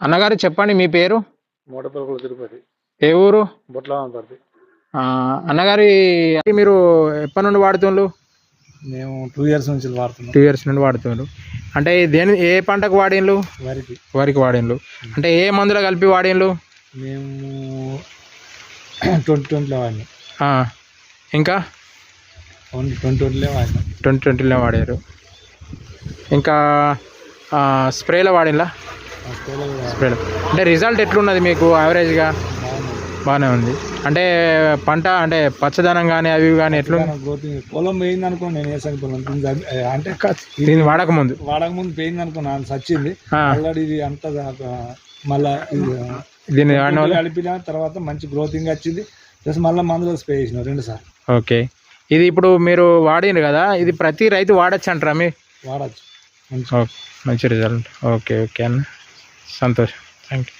అన్నగారు చెప్పండి మీ పేరు? మోటపల్లి తిరుపతి. ఏ ఊరు? బొట్లవానిపర్తి. అన్నగారి మీరు ఎప్పటి నుండి వాడుతుండ్రు? మేము 2 years నుంచి వాడుతున్నాం. 2 years నుండి వాడుతుండ్రు. అంటే ఏ పంటకు వాడిండ్రు? వరికి వాడిండ్రు. అంటే ఏ మందులు కలిపి వాడిండ్రు? మేము 2020లో వాడినాం. ఇంకా 2020లో వాడినాం. 2020లో వాడారు. ఇంకా స్ప్రేలో వాడిండ్రా? స్ప్రేలో. అంటే రిజల్ట్ ఎట్లున్నది మీకు యావరేజ్గా? బాగానే ఉంది. అంటే పంట అంటే పచ్చదనం కానీ అవి కానీ ఎట్లుంది? పొలం పోయింది అనుకో, నేను వేసాను పొలం అంటే దీన్ని వాడకముందు పోయింది అనుకో, నాకు సచ్చింది ఆల్రెడీ. ఇది అంతా మళ్ళీ దీన్ని కలిపిన తర్వాత మంచి గ్రోతింగ్ వచ్చింది. ప్లస్ మళ్ళీ మందులో స్ప్రే చేసిన 2 సార్లు. ఓకే. ఇది ఇప్పుడు మీరు వాడినారు కదా, ఇది ప్రతి రైతు వాడచ్చు అంటారా? మీ వాడచ్చు. మంచి రిజల్ట్. ఓకే ఓకే అన్న, సంతోషం. Thank you.